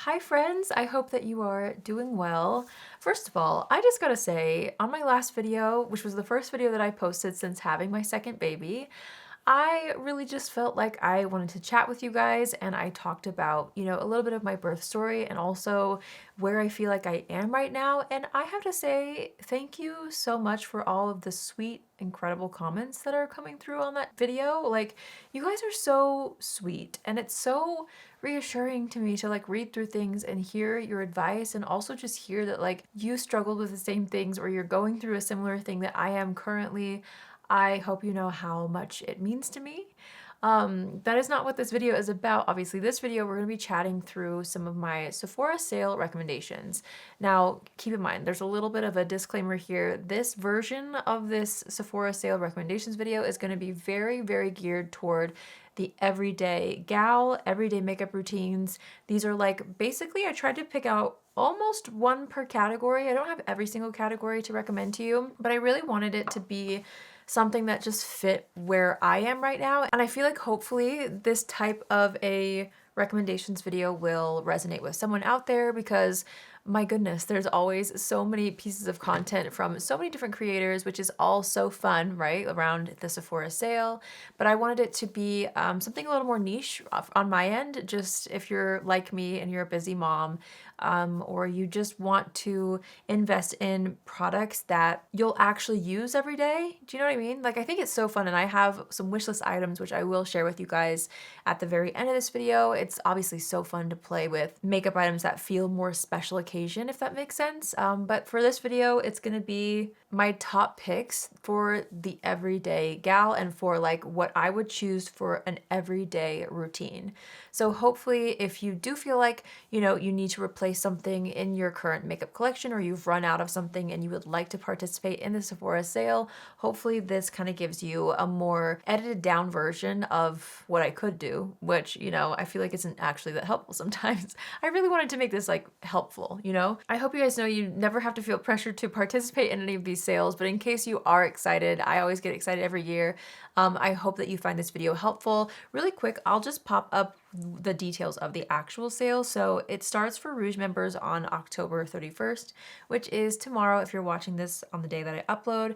Hi friends, I hope that you are doing well. First of all, I just gotta say, on my last video, which was the first video that I posted since having my second baby, I really just felt like I wanted to chat with you guys, and I talked about, a little bit of my birth story and also where I feel like I am right now. And I have to say thank you so much for all of the sweet, incredible comments that are coming through on that video. Like, you guys are so sweet, and it's so reassuring to me to like read through things and hear your advice, and also just hear that like you struggled with the same things or you're going through a similar thing that I am currently. I hope you know how much it means to me. That is not what this video is about. Obviously, this video we're going to be chatting through some of my Sephora sale recommendations. Now, keep in mind, there's a little bit of a disclaimer here. This version of this Sephora sale recommendations video is going to be very, very geared toward the everyday gal, everyday makeup routines. These are like, basically, I tried to pick out almost one per category. I don't have every single category to recommend to you, but I really wanted it to be something that just fit where I am right now. And I feel like hopefully this type of a recommendations video will resonate with someone out there, because my goodness, there's always so many pieces of content from so many different creators, which is all so fun, right, around the Sephora sale. But I wanted it to be something a little more niche on my end, just if you're like me and you're a busy mom, or you just want to invest in products that you'll actually use every day. Do you know what I mean? Like, I think it's so fun, and I have some wishlist items which I will share with you guys at the very end of this video. It's obviously so fun to play with makeup items that feel more special occasion, if that makes sense. But for this video, it's gonna be my top picks for the everyday gal and for like what I would choose for an everyday routine. So hopefully, if you do feel like, you need to replace something in your current makeup collection, or you've run out of something and you would like to participate in the Sephora sale, hopefully this kind of gives you a more edited down version of what I could do, which, I feel like isn't actually that helpful sometimes. I really wanted to make this like helpful, I hope you guys know you never have to feel pressured to participate in any of these sales, but in case you are excited, I always get excited every year. I hope that you find this video helpful. Really quick, I'll just pop up the details of the actual sale. So it starts for Rouge members on October 31st, which is tomorrow if you're watching this on the day that I upload.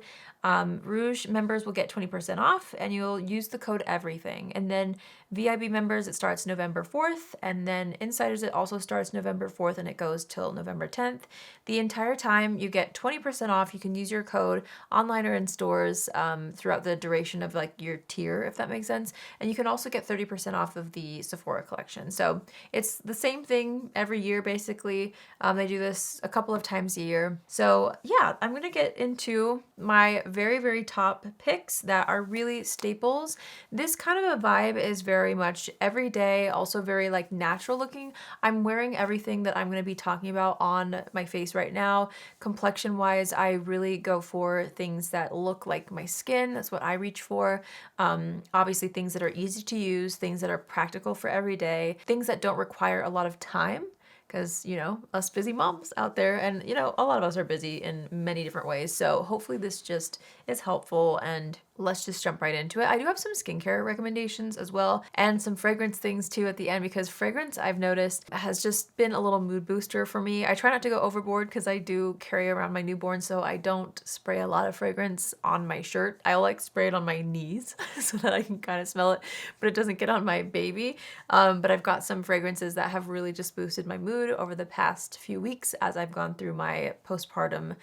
Rouge members will get 20% off, and you'll use the code everything. And then VIB members, it starts November 4th, and then Insiders, it also starts November 4th and it goes till November 10th. The entire time you get 20% off. You can use your code online or in stores throughout the duration of like your tier, if that makes sense. And you can also get 30% off of the Sephora collection. So it's the same thing every year, basically. They do this a couple of times a year. So yeah, I'm gonna get into my very, very top picks that are really staples. This kind of a vibe is very much everyday, also very like natural looking. I'm wearing everything that I'm going to be talking about on my face right now. Complexion wise, I really go for things that look like my skin. That's what I reach for. Obviously things that are easy to use, things that are practical for every day, things that don't require a lot of time. Because, us busy moms out there, and, a lot of us are busy in many different ways. So hopefully this just is helpful, and let's just jump right into it. I do have some skincare recommendations as well, and some fragrance things too at the end, because fragrance, I've noticed, has just been a little mood booster for me. I try not to go overboard because I do carry around my newborn, so I don't spray a lot of fragrance on my shirt. I like spray it on my knees so that I can kind of smell it, but it doesn't get on my baby. But I've got some fragrances that have really just boosted my mood over the past few weeks as I've gone through my postpartum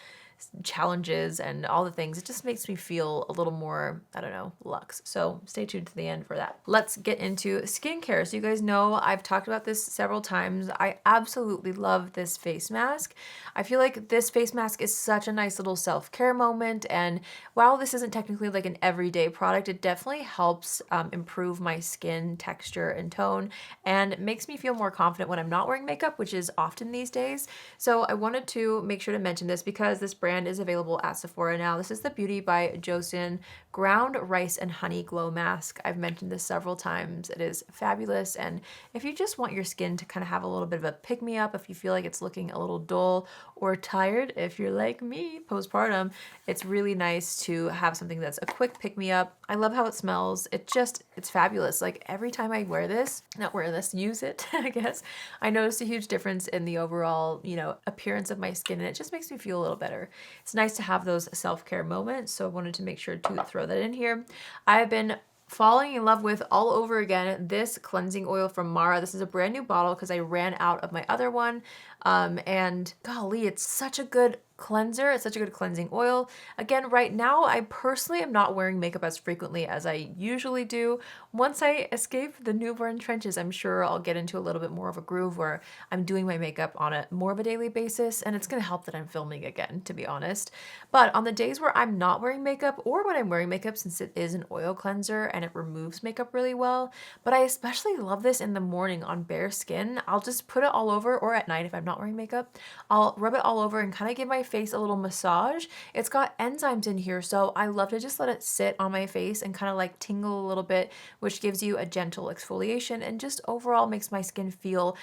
challenges and all the things. It just makes me feel a little more, I don't know, luxe. So stay tuned to the end for that. Let's get into skincare. So you guys know I've talked about this several times. I absolutely love this face mask. I feel like this face mask is such a nice little self-care moment, and while this isn't technically like an everyday product, it definitely helps improve my skin texture and tone, and it makes me feel more confident when I'm not wearing makeup, which is often these days. So I wanted to make sure to mention this because this brand brand is available at Sephora now. This is the Beauty by JOSEON Ground Rice and Honey Glow Mask. I've mentioned this several times. It is fabulous, and if you just want your skin to kind of have a little bit of a pick-me-up, if you feel like it's looking a little dull or tired, if you're like me, postpartum, it's really nice to have something that's a quick pick-me-up. I love how it smells. It's fabulous. Like every time I wear this, use it, I guess, I notice a huge difference in the overall, appearance of my skin, and it just makes me feel a little better. It's nice to have those self-care moments, so I wanted to make sure to throw that in here. I've been falling in love with all over again this cleansing oil from Mara. This is a brand new bottle because I ran out of my other one. And golly, it's such a good cleanser. It's such a good cleansing oil. Again, right now, I personally am not wearing makeup as frequently as I usually do. Once I escape the newborn trenches, I'm sure I'll get into a little bit more of a groove where I'm doing my makeup on a more of a daily basis, and it's gonna help that I'm filming again, to be honest. But on the days where I'm not wearing makeup, or when I'm wearing makeup, since it is an oil cleanser and it removes makeup really well, but I especially love this in the morning on bare skin. I'll just put it all over, or at night if I'm not wearing makeup, I'll rub it all over and kind of give my face a little massage. It's got enzymes in here, so I love to just let it sit on my face and kind of like tingle a little bit, which gives you a gentle exfoliation and just overall makes my skin feel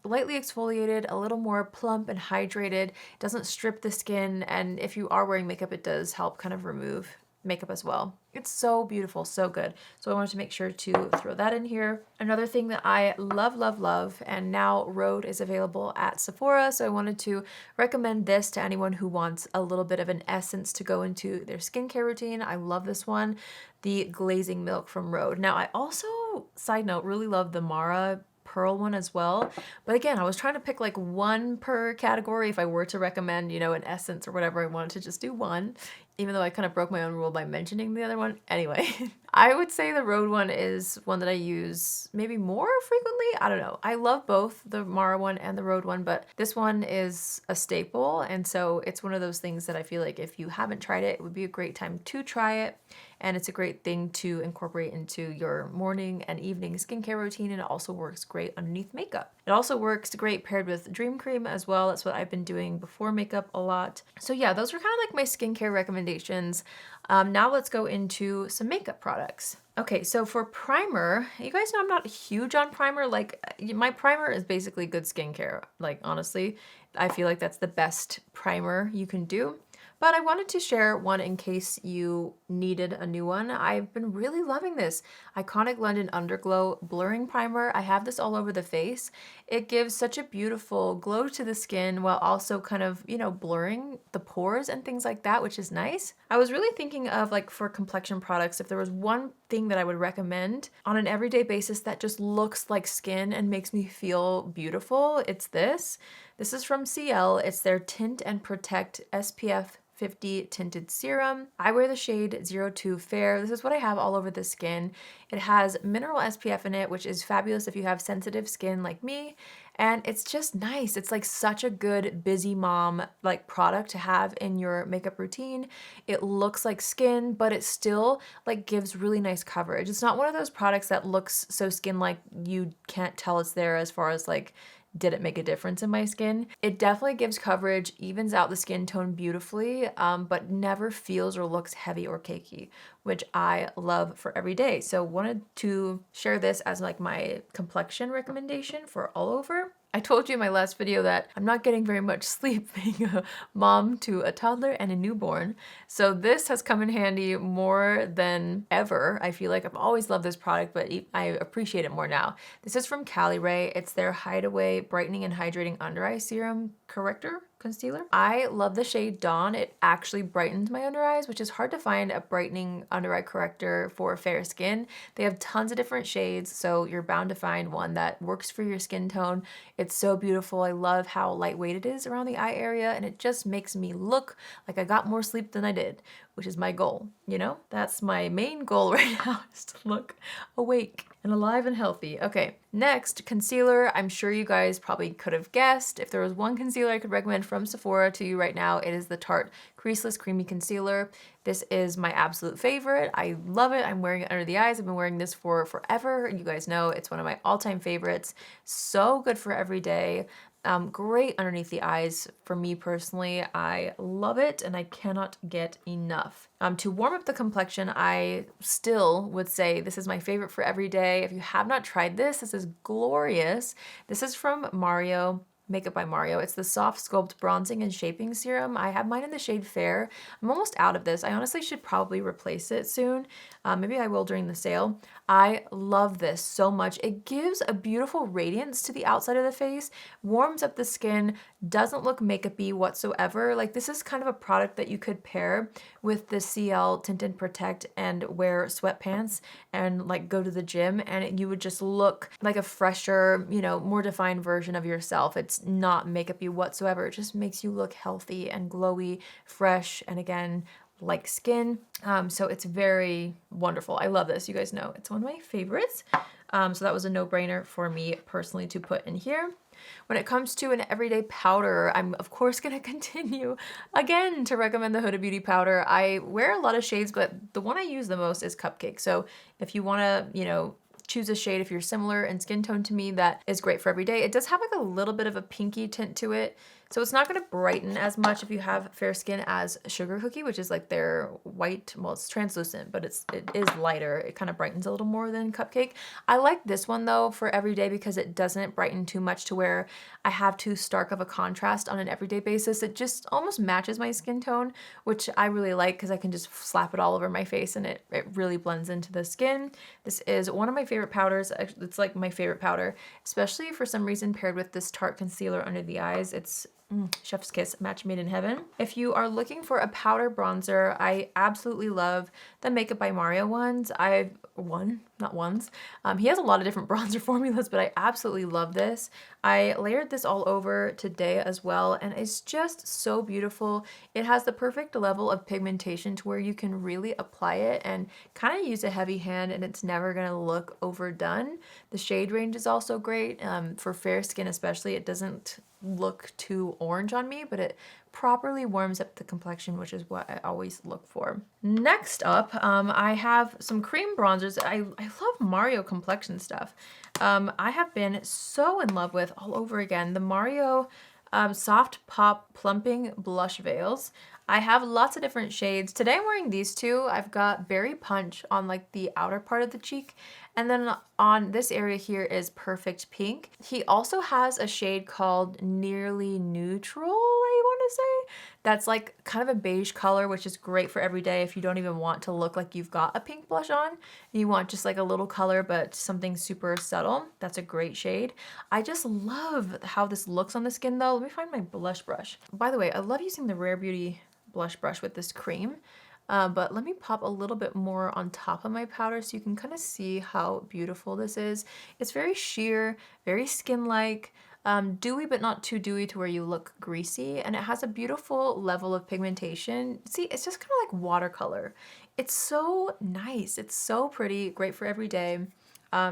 lightly exfoliated, a little more plump and hydrated. It doesn't strip the skin, and if you are wearing makeup, it does help kind of remove makeup as well. It's so beautiful, so good. So I wanted to make sure to throw that in here. Another thing that I love, love, love, and now RHODE is available at Sephora, so I wanted to recommend this to anyone who wants a little bit of an essence to go into their skincare routine. I love this one, the Glazing Milk from RHODE. Now I also, side note, really love the Mara Pearl one as well. But again, I was trying to pick like one per category. If I were to recommend, an essence or whatever, I wanted to just do one, even though I kind of broke my own rule by mentioning the other one. Anyway, I would say the RHODE one is one that I use maybe more frequently. I don't know. I love both the Mara one and the RHODE one, but this one is a staple. And so it's one of those things that I feel like if you haven't tried it, it would be a great time to try it. And it's a great thing to incorporate into your morning and evening skincare routine, and it also works great underneath makeup. It also works great paired with Dream Cream as well. That's what I've been doing before makeup a lot. So yeah, those were kind of like my skincare recommendations. Now let's go into some makeup products. Okay, so for primer, you guys know I'm not huge on primer. Like, my primer is basically good skincare. Like, honestly, I feel like that's the best primer you can do. But I wanted to share one in case you needed a new one. I've been really loving this Iconic London Underglow Blurring Primer. I have this all over the face. It gives such a beautiful glow to the skin while also kind of, blurring the pores and things like that, which is nice. I was really thinking of, like, for complexion products, if there was one thing that I would recommend on an everyday basis that just looks like skin and makes me feel beautiful, it's this. This is from CIELE. It's their Tint and Protect SPF 50 tinted serum. I wear the shade 02 Fair. This is what I have all over the skin. It has mineral SPF in it, which is fabulous if you have sensitive skin like me. And it's just nice. It's like such a good busy mom like product to have in your makeup routine. It looks like skin, but it still like gives really nice coverage. It's not one of those products that looks so skin-like you can't tell it's there as far as like, did it make a difference in my skin? It definitely gives coverage, evens out the skin tone beautifully, but never feels or looks heavy or cakey, which I love for every day. So wanted to share this as like my complexion recommendation for all over. I told you in my last video that I'm not getting very much sleep being a mom to a toddler and a newborn. So this has come in handy more than ever. I feel like I've always loved this product, but I appreciate it more now. This is from CALIRAY. It's their Hideaway Brightening and Hydrating Under Eye Serum Corrector Concealer. I love the shade Dawn. It actually brightens my under eyes, which is hard to find a brightening under eye corrector for fair skin. They have tons of different shades, so you're bound to find one that works for your skin tone. It's so beautiful. I love how lightweight it is around the eye area, and it just makes me look like I got more sleep than I did, which is my goal. That's my main goal right now, is to look awake and alive and healthy. Okay, next, concealer. I'm sure you guys probably could have guessed. If there was one concealer I could recommend from Sephora to you right now, it is the Tarte Creaseless Creamy Concealer. This is my absolute favorite. I love it. I'm wearing it under the eyes. I've been wearing this for forever. You guys know it's one of my all-time favorites. So good for every day. Great underneath the eyes for me personally. I love it and I cannot get enough. To warm up the complexion, I still would say this is my favorite for every day. If you have not tried this, this is glorious. This is from Mario. Makeup by Mario. It's the Soft Sculpt Bronzing and Shaping Serum. I have mine in the shade Fair. I'm almost out of this. I honestly should probably replace it soon. Maybe I will during the sale. I love this so much. It gives a beautiful radiance to the outside of the face, warms up the skin, doesn't look makeup-y whatsoever. Like, this is kind of a product that you could pair with the CIELE Tinted Protect and wear sweatpants and like go to the gym, and you would just look like a fresher, you know, more defined version of yourself. It's not makeup-y whatsoever. It just makes you look healthy and glowy, fresh, and again, like skin. So it's very wonderful. I love this. You guys know it's one of my favorites. So that was a no-brainer for me personally to put in here. When it comes to an everyday powder, I'm of course going to continue again to recommend the Huda Beauty powder. I wear a lot of shades, but the one I use the most is Cupcake. So if you want to, you know, choose a shade if you're similar in skin tone to me, that is great for every day. It does have like a little bit of a pinky tint to it. So it's not going to brighten as much if you have fair skin as Sugar Cookie, which is like their white, well, it's translucent, but it is lighter. It kind of brightens a little more than Cupcake. I like this one though for everyday because it doesn't brighten too much to where I have too stark of a contrast on an everyday basis. It just almost matches my skin tone, which I really like because I can just slap it all over my face and it really blends into the skin. This is one of my favorite powders. It's like my favorite powder, especially for some reason paired with this Tarte concealer under the eyes. It's chef's kiss, match made in heaven. If you are looking for a powder bronzer, I absolutely love the Makeup by Mario ones. He has a lot of different bronzer formulas, but I absolutely love this. I layered this all over today as well, and it's just so beautiful. It has the perfect level of pigmentation to where you can really apply it and kind of use a heavy hand and it's never gonna look overdone. The shade range is also great. For fair skin especially, it doesn't look too orange on me, but it properly warms up the complexion, which is what I always look for. Next up, I have some cream bronzers. I love Mario complexion stuff. I have been so in love with, all over again, the Mario Soft Pop Plumping Blush Veils. I have lots of different shades. Today I'm wearing these two. I've got Berry Punch on like the outer part of the cheek, and then on this area here is Perfect Pink. He also has a shade called Nearly Neutral, I want to say. That's like kind of a beige color, which is great for every day if you don't even want to look like you've got a pink blush on. And you want just like a little color, but something super subtle. That's a great shade. I just love how this looks on the skin though. Let me find my blush brush. By the way, I love using the Rare Beauty blush brush with this cream. But let me pop a little bit more on top of my powder so you can kind of see how beautiful this is. It's very sheer, very skin-like, dewy but not too dewy to where you look greasy, and it has a beautiful level of pigmentation. See, it's just kind of like watercolor. It's so nice. It's so pretty, great for every day.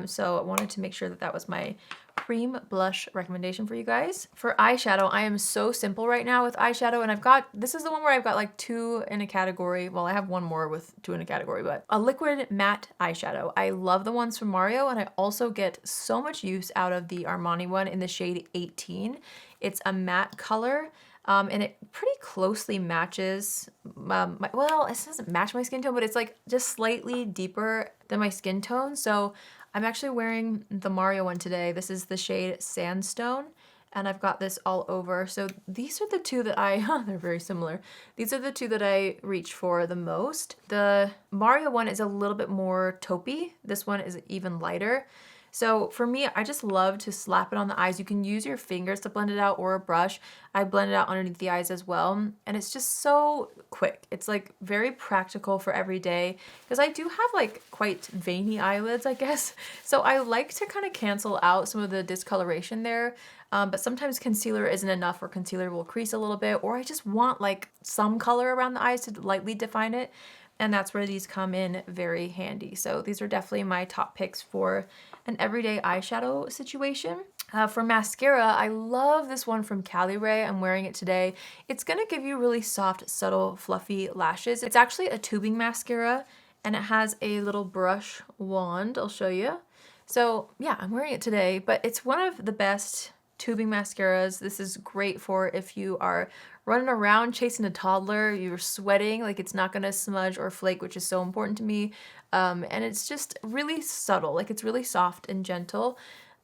So I wanted to make sure that that was my cream blush recommendation for you guys. For eyeshadow, I am so simple right now with eyeshadow, and this is the one where I've got like 2 in a category. Well, I have one more with 2 in a category, but a liquid matte eyeshadow. I love the ones from Mario, and I also get so much use out of the Armani one in the shade 18. It's a matte color. And it pretty closely matches, well, it doesn't match my skin tone, but it's like just slightly deeper than my skin tone. So I'm actually wearing the Mario one today. This is the shade Sandstone, and I've got this all over. So these are the 2 that they're very similar. These are the 2 that I reach for the most. The Mario one is a little bit more taupey. This one is even lighter. So for me, I just love to slap it on the eyes. You can use your fingers to blend it out or a brush. I blend it out underneath the eyes as well. And it's just so quick. It's like very practical for every day because I do have like quite veiny eyelids, I guess. So I like to kind of cancel out some of the discoloration there. But sometimes concealer isn't enough, or concealer will crease a little bit, or I just want like some color around the eyes to lightly define it. And that's where these come in very handy. So these are definitely my top picks for an everyday eyeshadow situation. For mascara, I love this one from CALIRAY. I'm wearing it today. It's gonna give you really soft, subtle, fluffy lashes. It's actually a tubing mascara, and it has a little brush wand. I'll show you. So yeah, I'm wearing it today, but it's one of the best tubing mascaras. This is great for if you are running around chasing a toddler, you're sweating, like it's not gonna smudge or flake, which is so important to me. And it's just really subtle, like it's really soft and gentle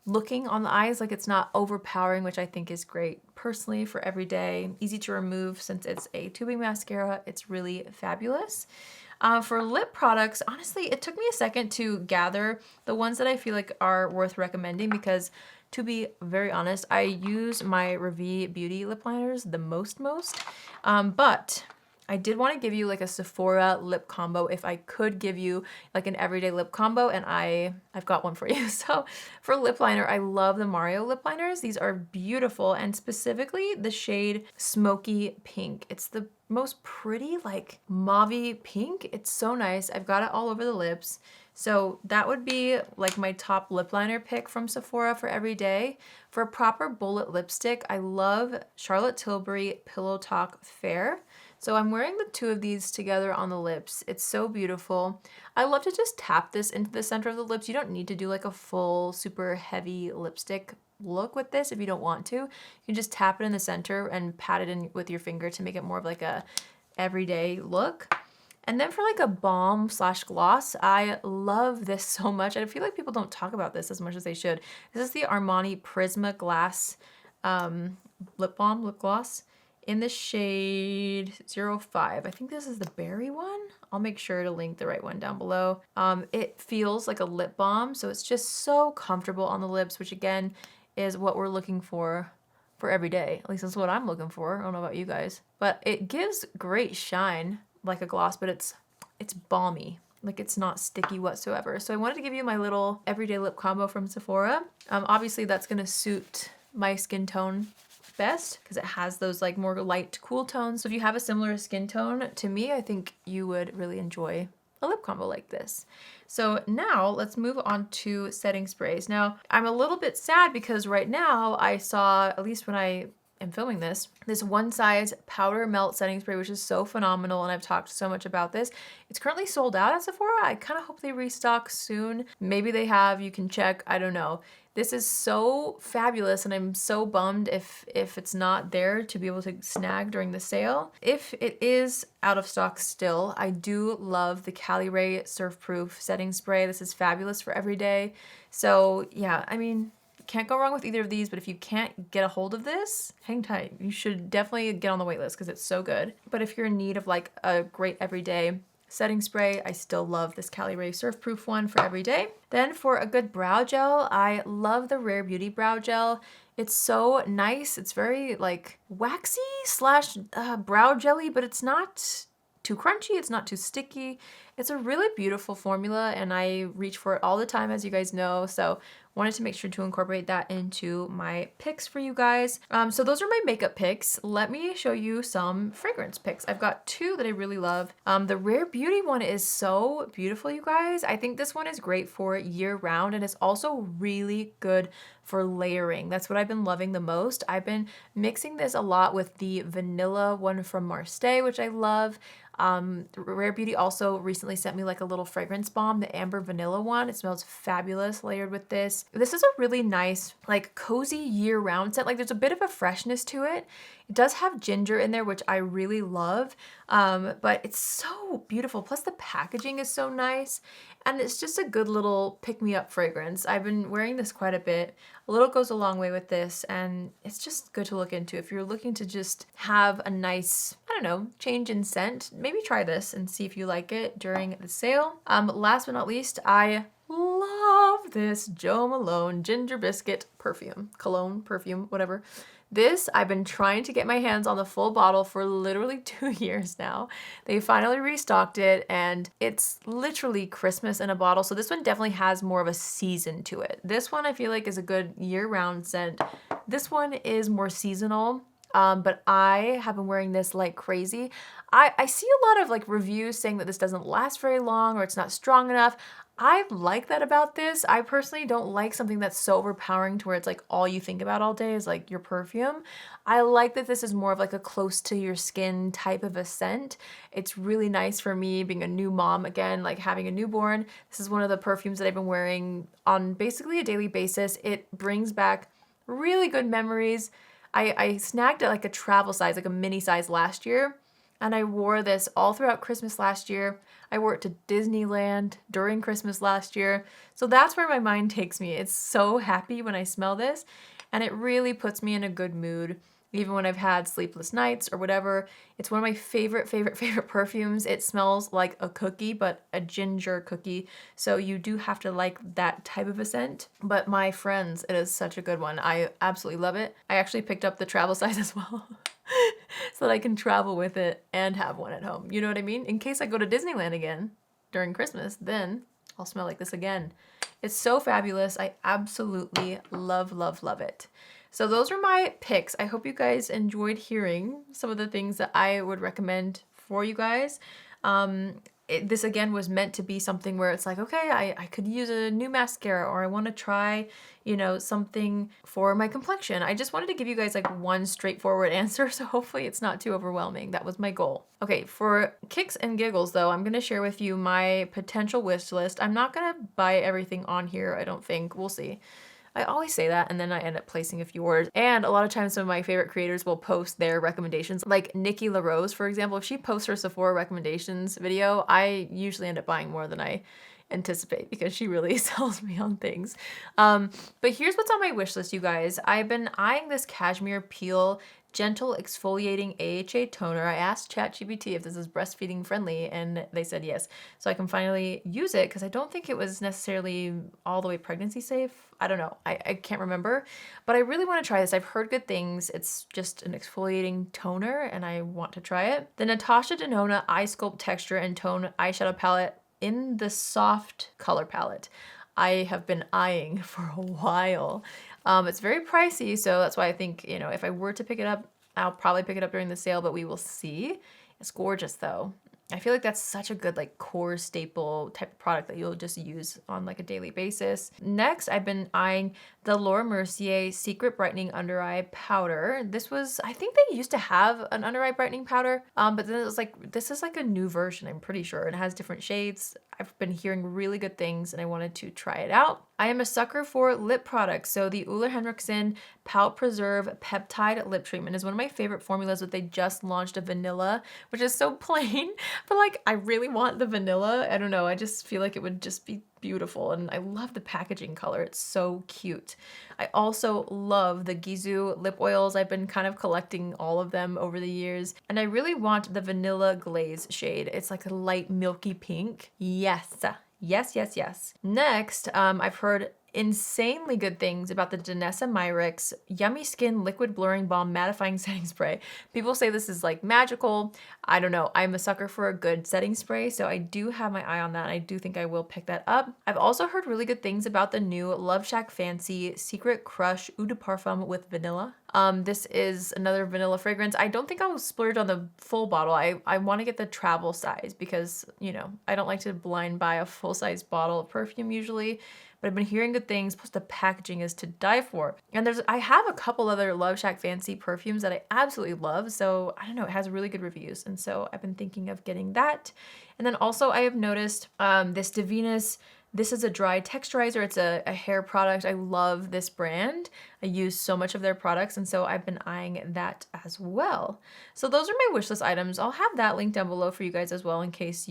looking on the eyes, like it's not overpowering, which I think is great personally for every day. Easy to remove since it's a tubing mascara. It's really fabulous. For lip products, honestly, it took me a second to gather the ones that I feel like are worth recommending because, to be very honest, I use my Revee Beauty lip liners the most. But I did want to give you like a Sephora lip combo if I could give you like an everyday lip combo, and I've got one for you. So for lip liner, I love the Mario lip liners. These are beautiful, and specifically the shade Smoky Pink. It's the most pretty like mauve-y pink. It's so nice. I've got it all over the lips. So that would be like my top lip liner pick from Sephora for every day. For a proper bullet lipstick, I love Charlotte Tilbury Pillow Talk Fair. So I'm wearing the two of these together on the lips. It's so beautiful. I love to just tap this into the center of the lips. You don't need to do like a full super heavy lipstick look with this if you don't want to. You can just tap it in the center and pat it in with your finger to make it more of like a everyday look. And then for like a balm slash gloss, I love this so much. I feel like people don't talk about this as much as they should. This is the Armani Prisma Glass lip balm, lip gloss in the shade 05. I think this is the berry one. I'll make sure to link the right one down below. It feels like a lip balm, so it's just so comfortable on the lips, which again is what we're looking for every day. At least that's what I'm looking for. I don't know about you guys. But it gives great shine like a gloss, but it's balmy. Like it's not sticky whatsoever. So I wanted to give you my little everyday lip combo from Sephora. Obviously that's gonna suit my skin tone best because it has those like more light cool tones. So if you have a similar skin tone to me, I think you would really enjoy a lip combo like this. So now let's move on to setting sprays. Now I'm a little bit sad because right now I saw, at least when I am filming this One Size powder melt setting spray, which is so phenomenal, and I've talked so much about this. It's currently sold out at Sephora. I kind of hope they restock soon. Maybe they have, you can check, I don't know. This is so fabulous, and I'm so bummed if it's not there to be able to snag during the sale. If it is out of stock still, I do love the CALIRAY Surf Proof setting spray. This is fabulous for every day. So yeah, I mean, can't go wrong with either of these, but if you can't get a hold of this, hang tight. You should definitely get on the wait list because it's so good. But if you're in need of like a great everyday setting spray, I still love this CALIRAY Surf Proof one for every day. Then for a good brow gel, I love the Rare Beauty Brow Gel. It's so nice. It's very like waxy slash brow jelly, but it's not too crunchy. It's not too sticky. It's a really beautiful formula, and I reach for it all the time, as you guys know. So wanted to make sure to incorporate that into my picks for you guys. So those are my makeup picks. Let me show you some fragrance picks. I've got two that I really love. The Rare Beauty one is so beautiful, you guys. I think this one is great for year round, and it's also really good for layering. That's what I've been loving the most. I've been mixing this a lot with the vanilla one from Marseille, which I love. Rare Beauty also recently sent me like a little fragrance bomb, the Amber Vanilla one. It smells fabulous layered with this. This is a really nice, like cozy year-round scent. Like there's a bit of a freshness to it. It does have ginger in there, which I really love, but it's so beautiful. Plus the packaging is so nice, and it's just a good little pick-me-up fragrance. I've been wearing this quite a bit. A little goes a long way with this, and it's just good to look into. If you're looking to just have a nice, I don't know, change in scent, maybe try this and see if you like it during the sale. Last but not least, I love this Jo Malone Ginger Biscuit perfume, cologne, perfume, whatever. This, I've been trying to get my hands on the full bottle for literally 2 years now. They finally restocked it, and it's literally Christmas in a bottle. So this one definitely has more of a season to it. This one I feel like is a good year-round scent. This one is more seasonal, but I have been wearing this like crazy. I see a lot of like reviews saying that this doesn't last very long or it's not strong enough. I like that about this. I personally don't like something that's so overpowering to where it's like all you think about all day is like your perfume. I like that this is more of like a close to your skin type of a scent. It's really nice for me being a new mom again, like having a newborn. This is one of the perfumes that I've been wearing on basically a daily basis. It brings back really good memories. I snagged it like a travel size, like a mini size last year. And I wore this all throughout Christmas last year. I wore it to Disneyland during Christmas last year. So that's where my mind takes me. It's so happy when I smell this, and it really puts me in a good mood. Even when I've had sleepless nights or whatever, it's one of my favorite perfumes. It smells like a cookie, but a ginger cookie. So you do have to like that type of a scent. But my friends, it is such a good one. I absolutely love it. I actually picked up the travel size as well. So that I can travel with it and have one at home. You know what I mean? In case I go to Disneyland again during Christmas, then I'll smell like this again. It's so fabulous. I absolutely love, love, love it. So those are my picks. I hope you guys enjoyed hearing some of the things that I would recommend for you guys. This again was meant to be something where it's like, okay, I could use a new mascara, or I want to try, you know, something for my complexion. I just wanted to give you guys like one straightforward answer, so hopefully it's not too overwhelming. That was my goal. Okay, for kicks and giggles though, I'm going to share with you my potential wish list. I'm not going to buy everything on here, I don't think. We'll see. I always say that and then I end up placing a few orders. And a lot of times some of my favorite creators will post their recommendations. Like Nikki LaRose, for example, if she posts her Sephora recommendations video, I usually end up buying more than I anticipate because she really sells me on things. But here's what's on my wish list, you guys. I've been eyeing this Cashmere Peel Gentle Exfoliating AHA Toner. I asked ChatGPT if this is breastfeeding friendly and they said yes. So I can finally use it because I don't think it was necessarily all the way pregnancy safe. I don't know. I can't remember. But I really want to try this. I've heard good things. It's just an exfoliating toner and I want to try it. The Natasha Denona Eye Sculpt Texture and Tone Eyeshadow Palette in the soft color palette. I have been eyeing for a while. It's very pricey, so that's why I think, you know, if I were to pick it up, I'll probably pick it up during the sale, but we will see. It's gorgeous though. I feel like that's such a good like core staple type of product that you'll just use on like a daily basis. Next, I've been eyeing the Laura Mercier Secret Brightening Under Eye Powder. This was, I think they used to have an under eye brightening powder, but then it was like, this is like a new version, I'm pretty sure. It has different shades. I've been hearing really good things and I wanted to try it out. I am a sucker for lip products. So the Uller Henriksen Pout Preserve Peptide Lip Treatment is one of my favorite formulas, but they just launched a vanilla, which is so plain, but like I really want the vanilla. I don't know, I just feel like it would just be beautiful and I love the packaging color. It's so cute. I also love the Gisou lip oils. I've been kind of collecting all of them over the years and I really want the Vanilla Glaze shade. It's like a light milky pink. Yes. Yes, yes, yes. Next, I've heard insanely good things about the Danessa Myricks Yummy Skin Liquid Blurring Balm Mattifying Setting Spray. People say this is like magical. I don't know. I'm a sucker for a good setting spray, so I do have my eye on that. I do think I will pick that up. I've also heard really good things about the new Love Shack Fancy Secret Crush Eau de Parfum with vanilla. This is another vanilla fragrance. I don't think I'll splurge on the full bottle. I want to get the travel size because, you know, I don't like to blind buy a full-size bottle of perfume usually. But I've been hearing good things, plus the packaging is to die for. And I have a couple other Love Shack Fancy perfumes that I absolutely love, so I don't know, it has really good reviews, and so I've been thinking of getting that. And then also I have noticed this Divinas, this is a dry texturizer, it's a hair product. I love this brand. I use so much of their products, and so I've been eyeing that as well. So those are my wishlist items. I'll have that linked down below for you guys as well in case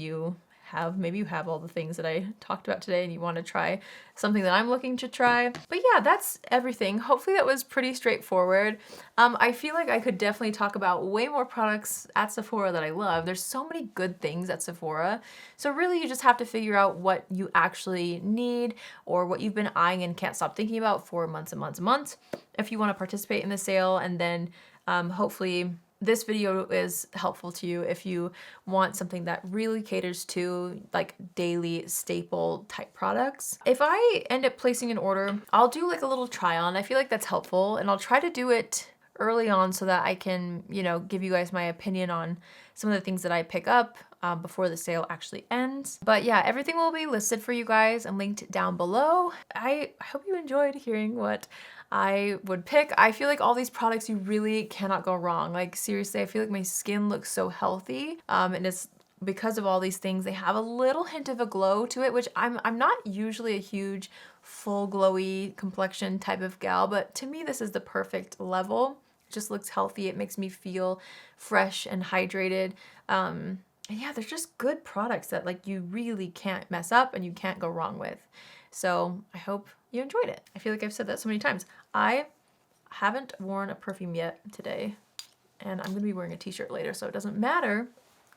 maybe you have all the things that I talked about today and you want to try something that I'm looking to try. But yeah, that's everything. Hopefully that was pretty straightforward. I feel like I could definitely talk about way more products at Sephora that I love. There's so many good things at Sephora. So really you just have to figure out what you actually need or what you've been eyeing and can't stop thinking about for months and months and months if you want to participate in the sale. And then hopefully this video is helpful to you if you want something that really caters to like daily staple type products. If I end up placing an order, I'll do like a little try on. I feel like that's helpful and I'll try to do it early on so that I can, you know, give you guys my opinion on some of the things that I pick up. before the sale actually ends. But yeah, everything will be listed for you guys and linked down below. I hope you enjoyed hearing what I would pick. I feel like all these products, you really cannot go wrong. Like seriously, I feel like my skin looks so healthy, and it's because of all these things. They have a little hint of a glow to it, which I'm not usually a huge full glowy complexion type of gal, but to me this is the perfect level. It just looks healthy. It makes me feel fresh and hydrated. And yeah, they're just good products that like you really can't mess up and you can't go wrong with. So I hope you enjoyed it. I feel like I've said that so many times. I haven't worn a perfume yet today, and I'm gonna be wearing a t-shirt later, so it doesn't matter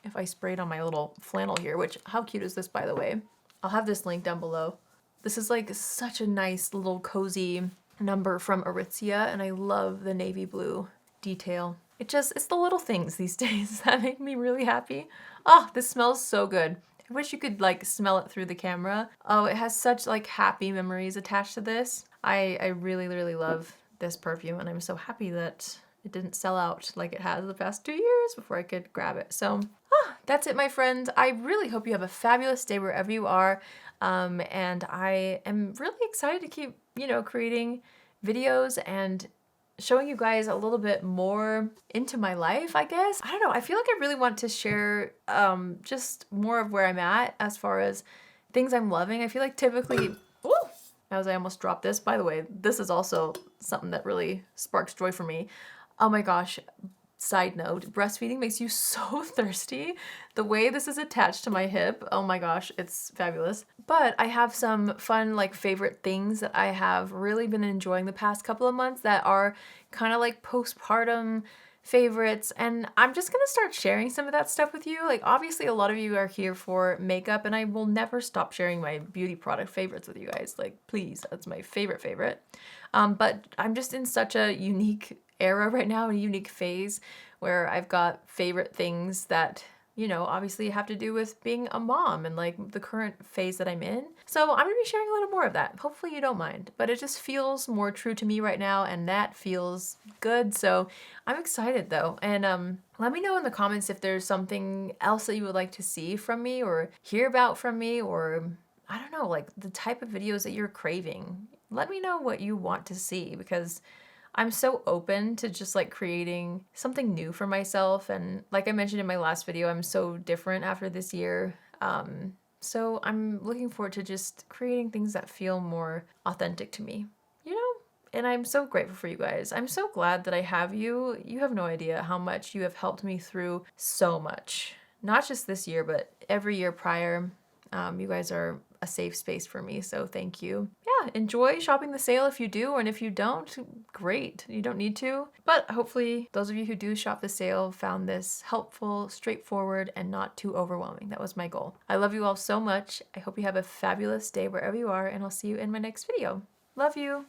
if I sprayed on my little flannel here, which, how cute is this, by the way? I'll have this link down below. This is like such a nice little cozy number from Aritzia, and I love the navy blue detail. It's the little things these days that make me really happy. Oh, this smells so good. I wish you could like smell it through the camera. Oh, it has such like happy memories attached to this. I really, really love this perfume, and I'm so happy that it didn't sell out like it has the past 2 years before I could grab it. So that's it, my friends. I really hope you have a fabulous day wherever you are. And I am really excited to keep, creating videos and showing you guys a little bit more into my life, I guess. I don't know. I feel like I really want to share just more of where I'm at as far as things I'm loving. I feel like typically, as I almost dropped this, by the way, this is also something that really sparks joy for me. Oh my gosh. Side note, breastfeeding makes you so thirsty. The way this is attached to my hip, oh my gosh, it's fabulous. But I have some fun, like, favorite things that I have really been enjoying the past couple of months that are kind of like postpartum favorites, and I'm just gonna start sharing some of that stuff with you. Like, obviously a lot of you are here for makeup, and I will never stop sharing my beauty product favorites with you guys. Like, please, that's my favorite. But I'm just in such a unique era right now, a unique phase where I've got favorite things that, obviously have to do with being a mom and like the current phase that I'm in. So I'm gonna be sharing a little more of that. Hopefully you don't mind, but it just feels more true to me right now, and that feels good. So I'm excited though. And let me know in the comments if there's something else that you would like to see from me or hear about from me, or I don't know, like the type of videos that you're craving. Let me know what you want to see, because I'm so open to just like creating something new for myself. And like I mentioned in my last video, I'm so different after this year. So I'm looking forward to just creating things that feel more authentic to me, And I'm so grateful for you guys. I'm so glad that I have you. You have no idea how much you have helped me through so much. Not just this year, but every year prior. You guys are a safe space for me, so thank you. Yeah, enjoy shopping the sale if you do, and if you don't, great. You don't need to. But hopefully those of you who do shop the sale found this helpful, straightforward, and not too overwhelming. That was my goal. I love you all so much. I hope you have a fabulous day wherever you are, and I'll see you in my next video. Love you.